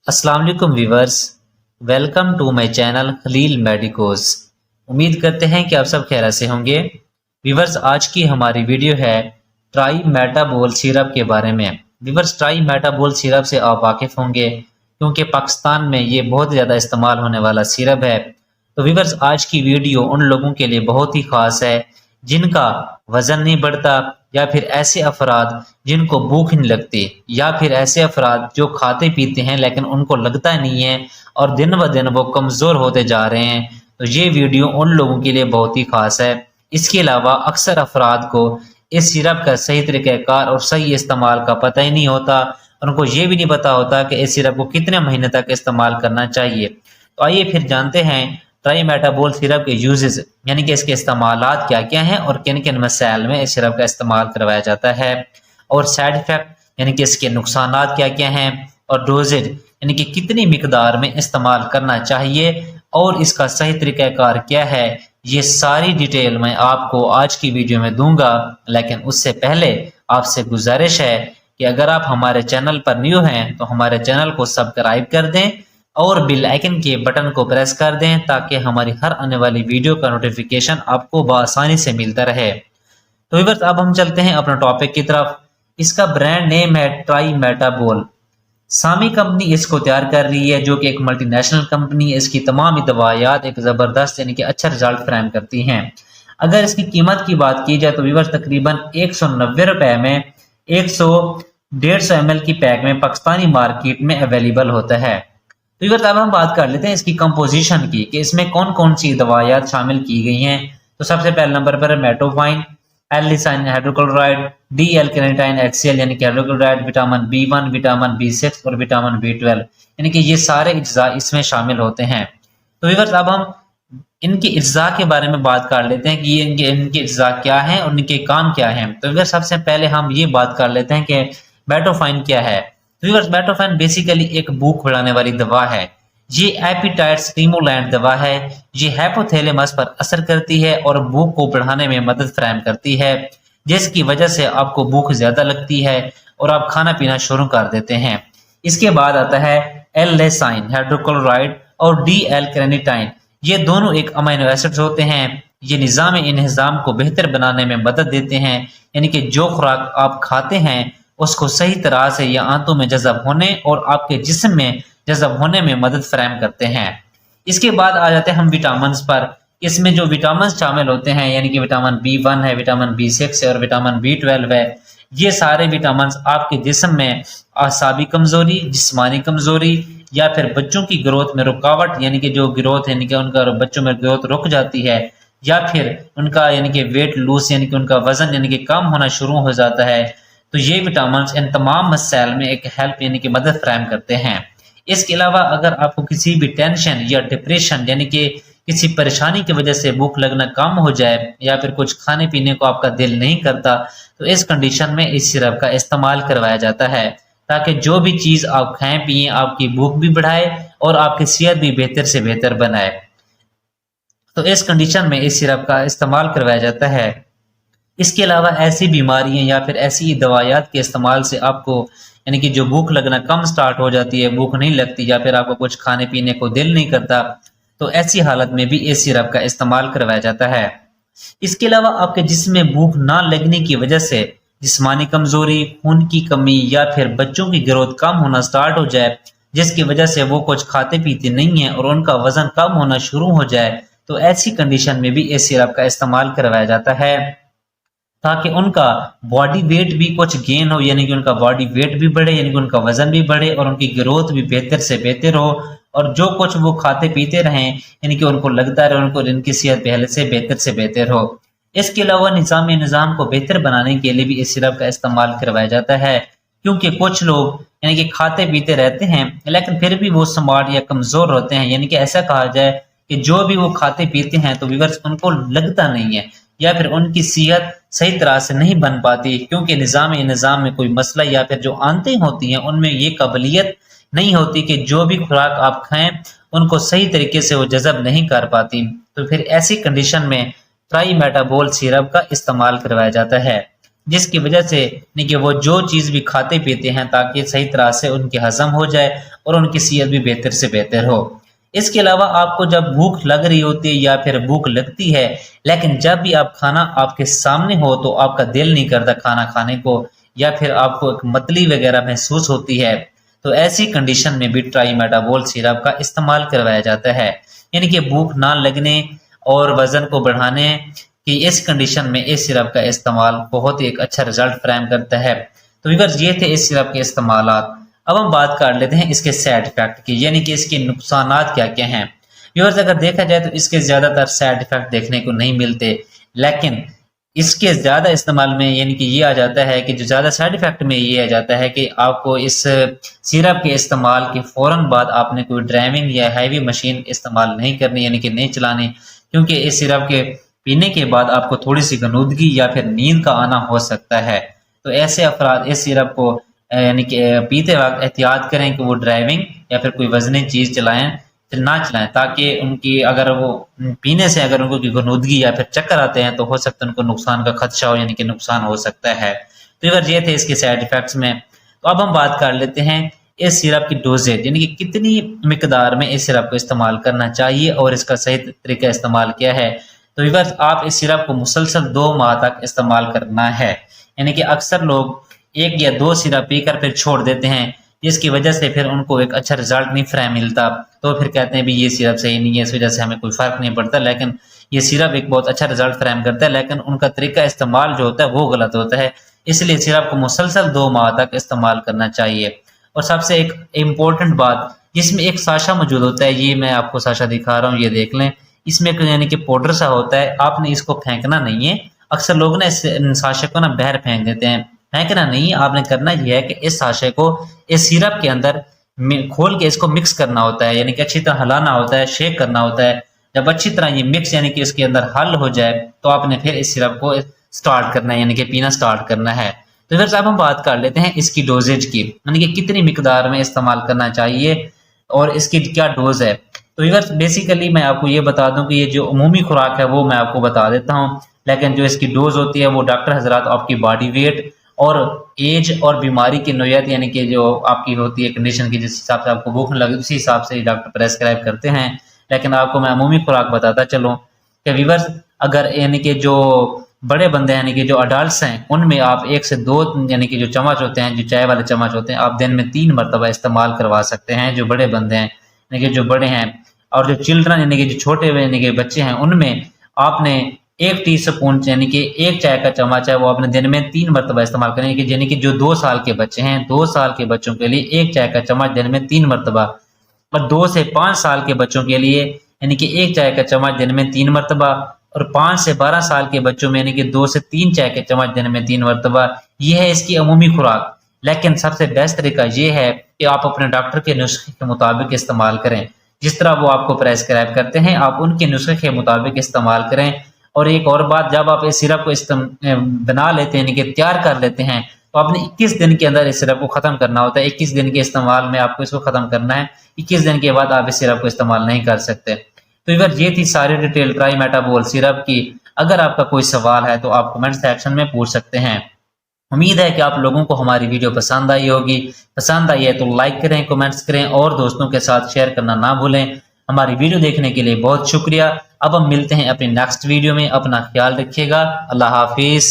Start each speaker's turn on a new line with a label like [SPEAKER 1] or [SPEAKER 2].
[SPEAKER 1] अस्सलाम वालेकुम viewers. Welcome to my channel Khalil medicos. उम्मीद करते हैं कि आप सब खैरियत से होंगे। व्यूवर्स, आज की हमारी वीडियो है ट्राई मेटाबोल सिरप के बारे में। व्यूवर्स, ट्राई मेटाबोल सिरप से आप वाकिफ़ होंगे क्योंकि पाकिस्तान में ये बहुत ज़्यादा इस्तेमाल होने वाला सिरप है। तो व्यूवर्स, आज की वीडियो उन लोगों के लिए बहुत ही ख़ास है जिनका वज़न नहीं बढ़ता, या फिर ऐसे अफराद जिनको भूख नहीं लगती, या फिर ऐसे अफराद जो खाते पीते हैं लेकिन उनको लगता नहीं है और दिन ब दिन वो कमज़ोर होते जा रहे हैं। तो ये वीडियो उन लोगों के लिए बहुत ही ख़ास है। इसके अलावा अक्सर अफराद को इस सिरप का सही तरीक़ाकार और सही इस्तेमाल का पता ही नहीं होता। उनको ये भी नहीं पता होता कि इस सिरप को कितने महीने तक इस्तेमाल करना चाहिए। तो आइए फिर जानते हैं ट्राई मेटाबोल सिरप के यूजेस, यानी कि इसके इस्तेमालात क्या क्या हैं और किन किन मसाइल में इस सिरप का इस्तेमाल करवाया जाता है, और साइड इफ़ेक्ट यानी कि इसके नुकसानात क्या क्या हैं, और डोजेज यानी कि कितनी मिकदार में इस्तेमाल करना चाहिए और इसका सही तरीक़ाकार क्या है, ये सारी डिटेल मैं आपको आज की वीडियो में दूंगा। लेकिन उससे पहले आपसे गुजारिश है कि अगर आप हमारे चैनल पर न्यू हैं तो हमारे चैनल को सब्सक्राइब कर दें और बेल आइकन के बटन को प्रेस कर दें ताकि हमारी हर आने वाली वीडियो का नोटिफिकेशन आपको बआसानी से मिलता रहे। तो व्यूअर्स, अब हम चलते हैं अपने टॉपिक की तरफ। इसका ब्रांड नेम है ट्राई मेटाबोल। सामी कंपनी इसको तैयार कर रही है, जो कि एक मल्टीनेशनल कंपनी है। इसकी तमाम ही दवाइयात एक ज़बरदस्त यानी कि अच्छा रिजल्ट फराहम करती हैं। अगर इसकी कीमत की बात की जाए तो व्यूअर्स तकरीबन 190 रुपए में 100-150 ml की पैक में पाकिस्तानी मार्केट में अवेलेबल होता है। तो व्यूअर्स, अब हम बात कर लेते हैं इसकी कंपोजिशन की कि इसमें कौन कौन सी दवाइयात शामिल की गई हैं। तो सबसे पहले नंबर पर है मेटोफाइन, एलिसाइन हाइड्रोक्लोराइड, डी एल-कार्निटाइन एक्सीएल यानी कि hydrochloride, vitamin B1, vitamin B6 और विटामिन बी12 यानी कि ये सारे अज्जा इसमें शामिल होते हैं। तो व्यूअर्स, अब हम इनके अज्जा के बारे में बात कर लेते हैं कि इनके अज्जा क्या हैं और इनके काम क्या हैं। तो व्यूअर्स, सबसे पहले हम ये बात कर लेते हैं कि मेटोफाइन क्या है। व्यूअर्स, मेटोफाइन बेसिकली एक भूख बढ़ाने वाली दवा है। ये एपिटाइट स्टिमुलेंट दवा है। ये हाइपोथैलेमस पर असर करती है और भूख को बढ़ाने में मदद फराहम करती है, जिसकी वजह से आपको भूख ज्यादा लगती है और आप खाना पीना शुरू कर देते हैं। इसके बाद आता है एल-लेसाइन हाइड्रोक्लोराइड और डी एल-कार्निटाइन। ये दोनों एक अमीनो एसिड्स होते हैं। ये निज़ाम इंहिज़ाम को बेहतर बनाने में मदद देते हैं, यानी कि जो खुराक आप खाते हैं उसको सही तरह से या आंतों में जज़ब होने और आपके जिस्म में जज़ब होने में मदद फराहम करते हैं। इसके बाद आ जाते हैं हम विटामिन पर। इसमें जो विटामिन शामिल होते हैं यानी कि विटामिन बी1 है, विटामिन बी6 है और विटामिन बी12 है। ये सारे विटामिन आपके जिस्म में आसाबी कमजोरी, जिस्मानी कमजोरी या फिर बच्चों की ग्रोथ में रुकावट यानी कि जो ग्रोथ यानी कि उनका बच्चों में ग्रोथ रुक जाती है, या फिर उनका यानी कि वेट लूज यानी कि उनका वजन यानी कि कम होना शुरू हो जाता है। तो ये विटामिन इन तमाम मसाइल में एक हेल्प यानी कि मदद फराहम करते हैं। इसके अलावा अगर आपको किसी भी टेंशन या डिप्रेशन यानी कि किसी परेशानी की वजह से भूख लगना कम हो जाए या फिर कुछ खाने पीने को आपका दिल नहीं करता, तो इस कंडीशन में इस सिरप का इस्तेमाल करवाया जाता है ताकि जो भी चीज़ आप खाएं पिए आपकी भूख भी बढ़ाए और आपकी सेहत भी बेहतर से बेहतर बनाए। तो इस कंडीशन में इस सिरप का इस्तेमाल करवाया जाता है। इसके अलावा ऐसी बीमारियां या फिर ऐसी दवाइयात के इस्तेमाल से आपको यानी कि जो भूख लगना कम स्टार्ट हो जाती है, भूख नहीं लगती या फिर आपको कुछ खाने पीने को दिल नहीं करता, तो ऐसी हालत में भी इस सिरप का इस्तेमाल करवाया जाता है। इसके अलावा आपके जिस्म में भूख ना लगने की वजह से जिस्मानी कमजोरी, खून की कमी या फिर बच्चों की ग्रोथ कम होना स्टार्ट हो जाए, जिसकी वजह से वो कुछ खाते पीते नहीं है और उनका वजन कम होना शुरू हो जाए, तो ऐसी कंडीशन में भी इस सिरप का इस्तेमाल करवाया जाता है ताकि उनका बॉडी वेट भी कुछ गेन हो, यानी कि उनका बॉडी वेट भी बढ़े, यानी कि उनका वजन भी बढ़े और उनकी ग्रोथ भी बेहतर से बेहतर हो, और जो कुछ वो खाते पीते रहें यानी कि उनको लगता रहे उनको इनकी सेहत पहले से बेहतर हो। इसके अलावा निज़ाम को बेहतर बनाने के लिए भी इस सिरप का इस्तेमाल करवाया जाता है, क्योंकि कुछ लोग यानी कि खाते पीते रहते हैं लेकिन फिर भी वो स्मार्ट या कमजोर होते हैं, यानी कि ऐसा कहा जाए कि जो भी वो खाते पीते हैं तो व्यूअर्स उनको लगता नहीं है या फिर उनकी सेहत सही तरह से नहीं बन पाती, क्योंकि निज़ाम में कोई मसला या फिर जो आंतें होती हैं उनमें ये काबिलियत नहीं होती कि जो भी खुराक आप खाएं उनको सही तरीके से वो जज़ब नहीं कर पाती। तो फिर ऐसी कंडीशन में ट्राई मेटाबोल सिरप का इस्तेमाल करवाया जाता है। جس کی وجہ سے کہ وہ جو چیز بھی کھاتے پیتے ہیں تاکہ صحیح طرح سے ان کی ہضم ہو جائے اور ان کی صحت بھی بہتر سے بہتر ہو۔ اس کے علاوہ آپ کو جب بھوک لگ رہی ہوتی ہے یا پھر بھوک لگتی ہے، لیکن جب بھی آپ کھانا آپ کے سامنے ہو تو آپ کا دل نہیں کرتا کھانا کھانے کو، یا پھر آپ کو ایک متلی وغیرہ محسوس ہوتی ہے، تو ایسی کنڈیشن میں بھی ٹرائی میٹابول سیرپ کا استعمال کروایا جاتا ہے۔ یعنی کہ بھوک نہ لگنے اور وزن کو بڑھانے کی اس کنڈیشن میں اس سیرپ کا استعمال بہت ہی ایک اچھا رزلٹ فراہم کرتا ہے۔ تو ویورز یہ تھے اس سیرپ کے استعمالات۔ اب ہم بات کر لیتے ہیں اس کے سائڈ افیکٹ کی، یعنی کہ اس کے نقصانات کیا کیا ہیں۔ ویورز اگر دیکھا جائے تو اس کے زیادہ تر سائڈ افیکٹ دیکھنے کو نہیں ملتے، لیکن اس کے زیادہ استعمال میں یعنی کہ یہ آ جاتا ہے کہ جو زیادہ سائڈ افیکٹ میں یہ آ جاتا ہے کہ آپ کو اس سیرپ کے استعمال کے فوراً بعد آپ نے کوئی ڈرائیونگ یا ہیوی مشین استعمال نہیں کرنی، یعنی کہ نہیں چلانی، کیونکہ اس سیرپ کے پینے کے بعد آپ کو تھوڑی سی غنودگی یا پھر نیند کا آنا ہو سکتا ہے۔ تو ایسے افراد اس سیرپ کو یعنی کہ پیتے وقت احتیاط کریں کہ وہ ڈرائیونگ یا پھر کوئی وزنی چیز چلائیں نہ چلائیں، تاکہ ان کی اگر وہ پینے سے اگر ان کو غنودگی یا پھر چکر آتے ہیں تو ہو سکتا ہے ان کو نقصان کا خدشہ ہو، یعنی کہ نقصان ہو سکتا ہے۔ تو یہ تھے اس کے سائڈ ایفیکٹس میں۔ تو اب ہم بات کر لیتے ہیں اس سیرپ کی ڈوزیج، یعنی کہ کتنی مقدار میں اس سیرپ کو استعمال کرنا چاہیے اور اس کا صحیح طریقہ استعمال کیا ہے۔ تو ویورز آپ اس سیرپ کو مسلسل 2 ماہ تک استعمال کرنا ہے، یعنی کہ اکثر لوگ 1 یا 2 سیرپ پی کر پھر چھوڑ دیتے ہیں، جس کی وجہ سے پھر ان کو ایک اچھا رزلٹ نہیں فراہم ملتا، تو پھر کہتے ہیں بھی یہ سیرپ صحیح نہیں ہے، اس وجہ سے ہمیں کوئی فرق نہیں پڑتا، لیکن یہ سیرپ ایک بہت اچھا رزلٹ فراہم کرتا ہے، لیکن ان کا طریقہ استعمال جو ہوتا ہے وہ غلط ہوتا ہے۔ اس لیے سیرپ کو مسلسل 2 ماہ تک استعمال کرنا چاہیے۔ اور سب سے ایک امپورٹنٹ بات، جس میں ایک ساشا موجود ہوتا ہے، یہ میں آپ کو ساشا دکھا رہا ہوں، یہ دیکھ لیں، اس میں یعنی کہ پاؤڈر سا ہوتا ہے، آپ نے اس کو پھینکنا نہیں ہے۔ اکثر لوگ نا اس ساشے کو نا باہر پھینک دیتے ہیں، پھینکنا نہیں، آپ نے کرنا یہ ہے کہ اس ساشے کو اس سیرپ کے اندر کھول کے اس کو مکس کرنا ہوتا ہے، یعنی کہ اچھی طرح ہلانا ہوتا ہے، شیک کرنا ہوتا ہے۔ جب اچھی طرح یہ مکس یعنی کہ اس کے اندر حل ہو جائے تو آپ نے پھر اس سیرپ کو سٹارٹ کرنا ہے، یعنی کہ پینا سٹارٹ کرنا ہے۔ تو پھر اب ہم بات کر لیتے ہیں اس کی ڈوزیج کی، یعنی کہ کتنی مقدار میں استعمال کرنا چاہیے اور اس کی کیا ڈوز ہے۔ تو بیسیکلی میں آپ کو یہ بتا دوں کہ یہ جو عمومی خوراک ہے وہ میں آپ کو بتا دیتا ہوں، لیکن جو اس کی ڈوز ہوتی ہے وہ ڈاکٹر حضرات آپ کی باڈی ویٹ اور ایج اور بیماری کی نوعیت، یعنی کہ جو آپ کی ہوتی ہے کنڈیشن کی، جس حساب سے آپ کو بھوک نہ لگے اسی حساب سے ڈاکٹر پریسکرائب کرتے ہیں، لیکن آپ کو میں عمومی خوراک بتاتا چلوں کہ ویورز اگر یعنی کہ جو بڑے بندے یعنی کہ جو اڈالٹس ہیں ان میں آپ 1 سے 2 یعنی کہ جو چمچ ہوتے ہیں، جو چائے والے چمچ ہوتے ہیں، آپ دن میں 3 مرتبہ استعمال کروا سکتے ہیں، جو بڑے بندے ہیں یعنی کہ جو بڑے ہیں۔ اور جو چلڈرن یعنی کہ جو چھوٹے یعنی کہ بچے ہیں، ان میں آپ نے 1 ٹی اسپون یعنی کہ 1 چائے کا چمچ ہے وہ اپنے دن میں 3 مرتبہ استعمال کریں، یعنی کہ جو 2 سال کے بچے ہیں، 2 سال کے بچوں کے لیے 1 چائے کا چمچ دن میں 3 مرتبہ، اور 2 سے 5 سال کے بچوں کے لیے یعنی کہ 1 چائے کا چمچ دن میں 3 مرتبہ، اور 5 سے 12 سال کے بچوں میں یعنی کہ 2 سے 3 چائے کے چمچ دن میں 3 مرتبہ۔ یہ ہے اس کی عمومی خوراک، لیکن سب سے بیسٹ طریقہ یہ ہے کہ آپ اپنے ڈاکٹر کے نسخے کے مطابق استعمال کریں، جس طرح وہ آپ کو پریسکرائب کرتے ہیں آپ ان کے نسخے کے مطابق استعمال کریں۔ اور ایک اور بات، جب آپ اس سیرپ کو بنا لیتے ہیں یعنی کہ تیار کر لیتے ہیں تو آپ نے 21 دن کے اندر اس سیرپ کو ختم کرنا ہوتا ہے۔ 21 دن کے استعمال میں آپ کو اس کو ختم کرنا ہے، 21 دن کے بعد آپ اس سیرپ کو استعمال نہیں کر سکتے۔ تو یہ تھی ساری ڈیٹیل ٹرائی میٹابول سیرپ کی۔ اگر آپ کا کوئی سوال ہے تو آپ کمنٹ سیکشن میں پوچھ سکتے ہیں۔ امید ہے کہ آپ لوگوں کو ہماری ویڈیو پسند آئی ہوگی، پسند آئی ہے تو لائک کریں، کمنٹس کریں اور دوستوں کے ساتھ شیئر کرنا نہ بھولیں۔ ہماری ویڈیو دیکھنے کے لیے بہت شکریہ۔ اب ہم ملتے ہیں اپنی نیکسٹ ویڈیو میں، اپنا خیال رکھیے گا، اللہ حافظ۔